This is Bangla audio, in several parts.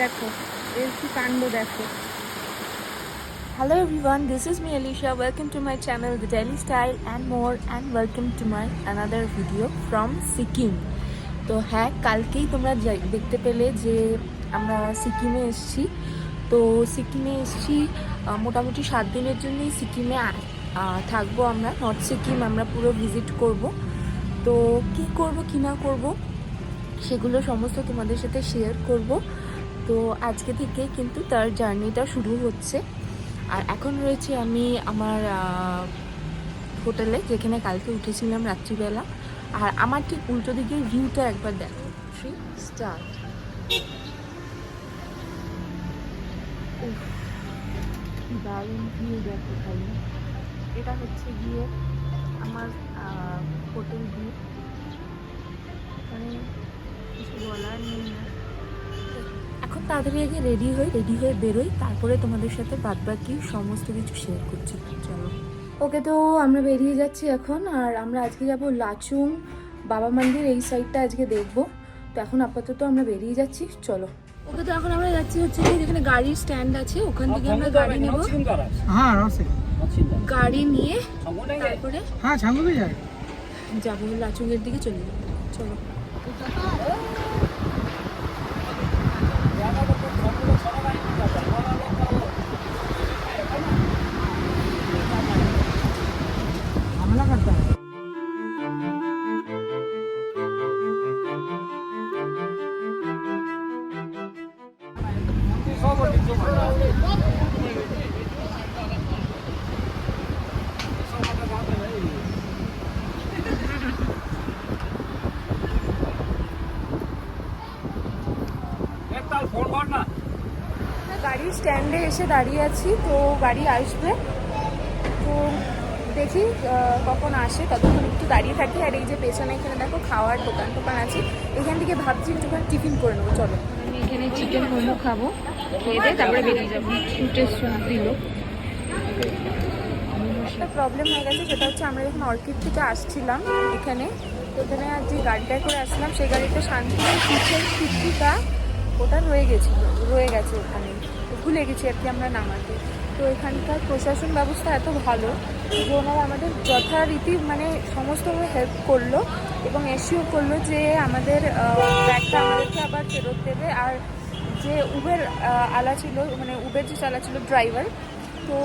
দেখো এর কি কাণ্ড দেখো। Hello everyone, this is me Alicia. Welcome to my channel The Daily Style and more, and welcome to my another video from Sikkim. তো হ্যাঁ, কালকেই তোমরা দেখতে পেলে যে আমরা সিকিমে এসেছি। তো সিকিমে এসেছি মোটামুটি 7 দিনের জন্যই সিকিমে থাকবো আমরা। নর্থ সিকিম আমরা পুরো ভিজিট করব। তো কি করব কি না করব সেগুলো সমস্ত তোমাদের সাথে শেয়ার করব। তো আজকে থেকে কিন্তু তার জার্নিটা শুরু হচ্ছে। আর এখন রয়েছে আমি আমার হোটেলে, যেখানে কালকে উঠেছিলাম রাত্রিবেলা। আর আমার ঠিক উল্টো দিকের ভিউটা একবার দেখো। 3 স্টার। দারুণ ভিউ দেখো খালি। এটা হচ্ছে গিয়ে আমার হোটেল ভিউ। মানে কিছু বলার নেই না। এখন তাড়াতাড়ি আগে রেডি হয়ে বেরোই, তারপরে তোমাদের সাথে বাদবাকি সমস্ত কিছু শেয়ার করছি। চলো। ওকে, তো আমরা বেরিয়ে যাচ্ছি এখন। আর আমরা আজকে যাব লাচুং বাবা মন্দির, এই সাইডটা আজকে দেখবো। তো এখন আপাতত আমরা বেরিয়ে যাচ্ছি, চলো। ওকে, তো এখন আমরা যাচ্ছি হচ্ছে যেখানে গাড়ির স্ট্যান্ড আছে, ওখান থেকে আমরা গাড়ি নেব। হ্যাঁ, গাড়ি নিয়ে তারপরে যাবো লাচুংয়ের দিকে, চলে যাবো। চলো। हमला करता है। গাড়ির স্ট্যান্ডে এসে দাঁড়িয়ে আছি, তো গাড়ি আসবে। তো দেখি কখন আসে, ততক্ষণ একটু দাঁড়িয়ে থাকি। আর এই যে পেছনে এখানে দেখো খাওয়ার দোকান আছে, এখান থেকে ভাবছি একটুখানি টিফিন করে নেবো। চলো, আমি এখানে চিকেন মোমো খাবো, খেয়ে দিয়ে তারপরে বেরিয়ে যাবো। শুটের দিল। একটা প্রবলেম হয়ে গেছে, সেটা হচ্ছে আমরা যখন অর্কিড থেকে আসছিলাম এখানে, তো এখানে আর যে গাড়িটায় করে আসছিলাম সেই গাড়িটা শান্তির পিঠের ফিটকিটা ওটা রয়ে গেছে ওখানে। ভুলে গেছি আর কি আমরা নামাতে। তো এখানকার প্রশাসন ব্যবস্থা এত ভালো যে ওনারা আমাদের যথারীতি মানে সমস্তভাবে হেল্প করলো এবং এসিও করলো যে আমাদের ব্যাগটা আমাদেরকে আবার ফেরত দেবে। আর যে উবের আলা ছিল, মানে উবের যে চালাচ্ছিল ড্রাইভার, তো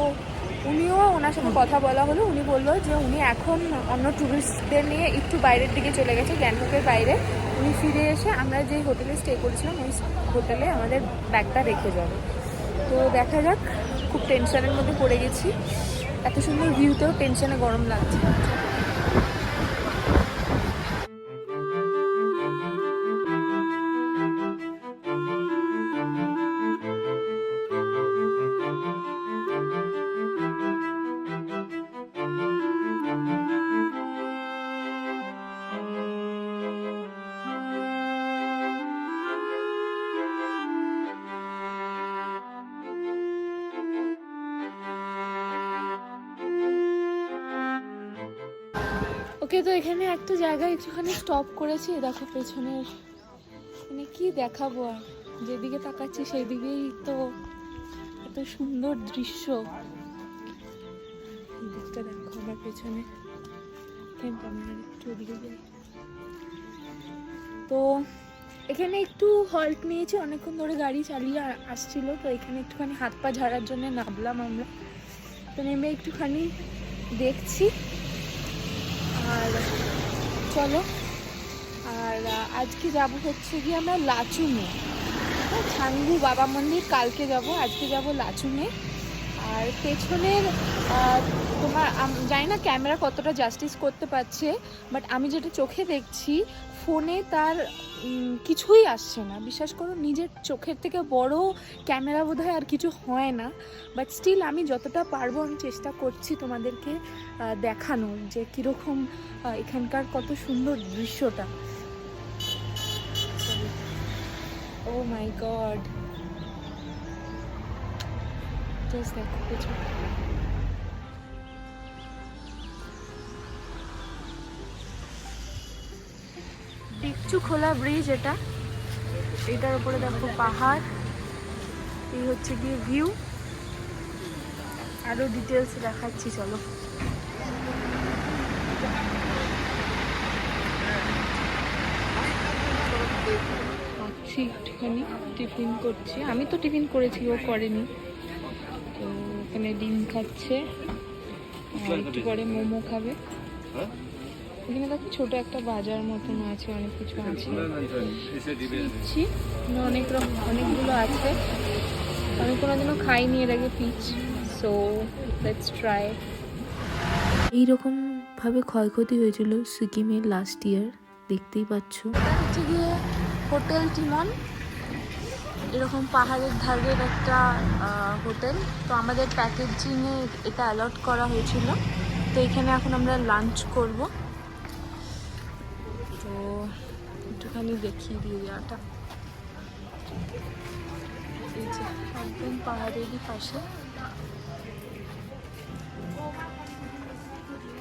উনিও, ওনার সাথে কথা বলা হলো। উনি বললো যে উনি এখন অন্য ট্যুরিস্টদের নিয়ে একটু বাইরের দিকে চলে গেছে, গ্যাংটকের বাইরে। উনি ফিরে এসে আমরা যেই হোটেলে স্টে করেছিলাম ওই হোটেলে আমাদের ব্যাগটা রেখে যাবে। তো দেখা যাক, খুব টেনশনের মধ্যে পড়ে গেছি। এত সুন্দর ভিউতেও টেনশনে গরম লাগছে। ওকে, তো এখানে একটা জায়গায় একটুখানি স্টপ করেছি। দেখো পেছনের, মানে কি দেখাবো, আর যেদিকে তাকাচ্ছি সেই দিকেই তো এত সুন্দর দৃশ্য। এই দিকটা দেখো আমার পেছনে, একটু ওদিকে যাই। তো এখানে একটু হল্ট নিয়েছি, অনেকক্ষণ ধরে গাড়ি চালিয়ে আসছিল। তো এখানে একটুখানি হাত পা ঝাড়ার জন্য নামলাম আমরা। তো নেমে একটুখানি দেখছি। আর চলো, আর আজকে যাব হচ্ছে গিয়ে আমরা লাচুংয়ে। ছাঙ্গু বাবা মন্দির কালকে যাব, আজকে যাব লাচুংয়ে। আর পেছনের তোমার জানি না ক্যামেরা কতটা জাস্টিস করতে পারছে, বাট আমি যেটা চোখে দেখছি ফোনে তার কিছুই আসছে না। বিশ্বাস করো, নিজের চোখের থেকে বড় ক্যামেরা বোধহয় আর কিছু হয় না। বাট স্টিল আমি যতটা পারবো আমি চেষ্টা করছি তোমাদেরকে দেখানোর যে কীরকম এখানকার কত সুন্দর দৃশ্যটা। ও মাই গড, জাস্ট দেখো পেছনে। ডিকচু খোলা ব্রিজ, এটার উপরে দেখো পাহাড়। এই হচ্ছে গিয়ে ভিউ, আরো ডিটেলস দেখাচ্ছি চলো। আছি একটুখানি, টিফিন করছি, আমি তো টিফিন করেছি, ও করেনি। তো এখানে ডিম খাচ্ছে, আর একটু পরে মোমো খাবে। এখানে দেখো ছোট একটা বাজার মতন আছে, অনেক কিছু আছে, পিচ্ছি অনেকগুলো আছে। আমি কোনোদিনও খাইনি এর আগে পিচ, সো লেটস ট্রাই। এইরকম ভাবে ক্ষয়ক্ষতি হয়েছিল সিকিমের লাস্ট ইয়ার, দেখতেই পাচ্ছ। এটা হচ্ছে গিয়ে হোটেল টিমন, এরকম পাহাড়ের ধারের একটা হোটেল। তো আমাদের প্যাকেজিংয়ে এটা অ্যালট করা হয়েছিল। তো এখানে এখন আমরা লাঞ্চ করব। তো একটুখানি দেখিয়ে দিই এরিয়াটা, এই যে একদম পাহাড়েরই পাশে।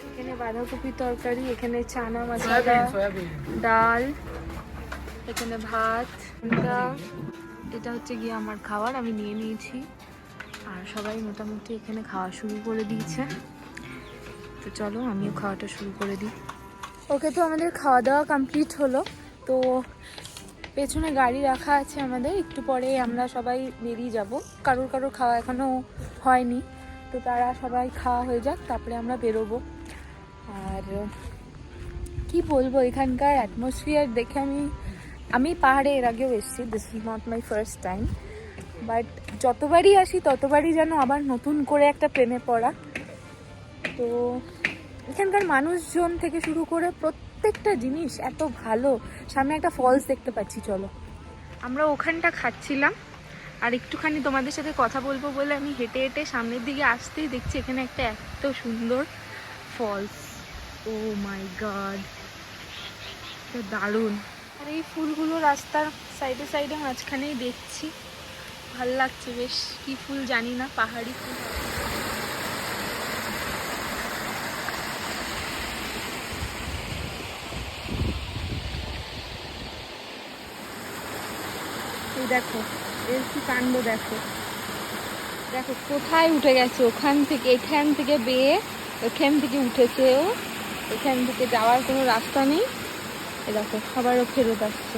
এখানে বাঁধাকপি তরকারি, এখানে চানা মশলা, ডাল, এখানে ভাত। এটা হচ্ছে গিয়ে আমার খাবার, আমি নিয়ে নিয়েছি। আর সবাই মোটামুটি এখানে খাওয়া শুরু করে দিয়েছে। তো চলো আমিও খাওয়াটা শুরু করে দিই। ওকে, তো আমাদের খাওয়া দাওয়া কমপ্লিট হলো। তো পেছনে গাড়ি রাখা আছে আমাদের, একটু পরে আমরা সবাই বেরিয়ে যাব। কারোর খাওয়া এখনও হয়নি, তো তারা সবাই খাওয়া হয়ে যাক, তারপরে আমরা বেরোবো। আর কি বলবো, এখানকার অ্যাটমসফিয়ার দেখে আমি পাহাড়ে এর আগেও এসেছি, this is not my first time, but যতবারই আসি ততবারই যেন আবার নতুন করে একটা প্রেমে পড়া। তো এখানকার মানুষজন থেকে শুরু করে প্রত্যেকটা জিনিস এত ভালো। সামনে একটা ফলস দেখতে পাচ্ছি, চলো। আমরা ওখানটা খাচ্ছিলাম, আর একটুখানি তোমাদের সাথে কথা বলবো বলে আমি হেঁটে হেঁটে সামনের দিকে আসতেই দেখছি এখানে একটা এত সুন্দর ফলস। ও মাই গড, দারুণ। আর এই ফুলগুলো রাস্তার সাইডে সাইডে মাঝখানেই দেখছি, ভাল লাগছে বেশ। কি ফুল জানি না, পাহাড়ি ফুল। এই দেখো এর কি কাণ্ড, দেখো দেখো কোথায় উঠে গেছে, এখান থেকে বেয়ে এখান থেকে উঠেছে ও। এখান থেকে যাওয়ার কোনো রাস্তা নেই। এ দেখো আবারও ফেরত আসছে।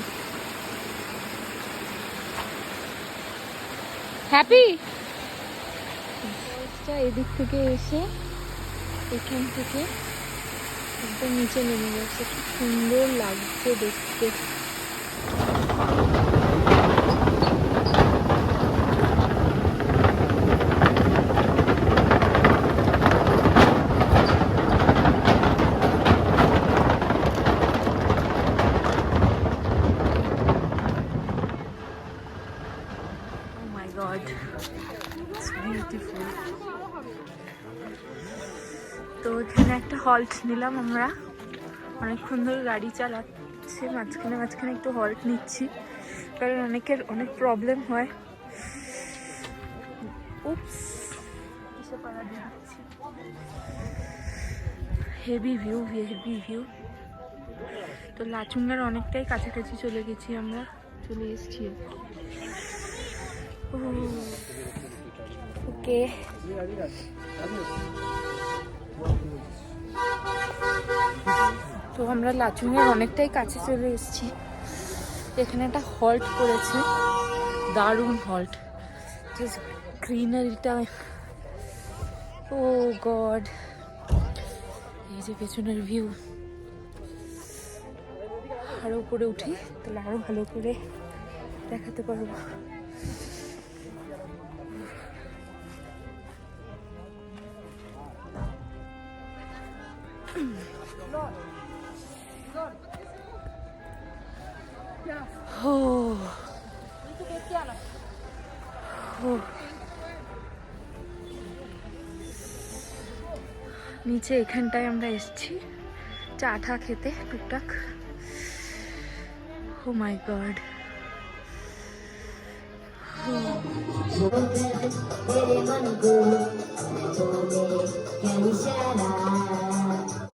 হ্যাপি এদিক থেকে এসে এখান থেকে একদম নিচে নেমে গেছে, খুব সুন্দর লাগছে দেখতে। তো এখানে একটা হল্ট নিলাম আমরা, অনেকক্ষণ ধরে গাড়ি চালাচ্ছে, মাঝখানে একটু হল্ট নিচ্ছি, কারণ অনেকের অনেক প্রবলেম হয়। উপস, হেভি ভিউ। তো লাচুঙ্গার অনেকটাই কাছাকাছি চলে গেছি, আমরা চলে এসেছি। ওকে, তো আমরা লাচুংয়ের অনেকটাই কাছে চলে এসেছি। এখানে একটা হল্ট করেছে, দারুণ হল্ট, জাস্ট গ্রিনারিটা। ও গড, এই যে পেছনের ভিউ। আরো উপরে উঠি, তাহলে আরো ভালো করে দেখাতে পারবো। নিচে এখানটায় আমরা এসেছি চা খেতে টুকটাক। ও মাই গড,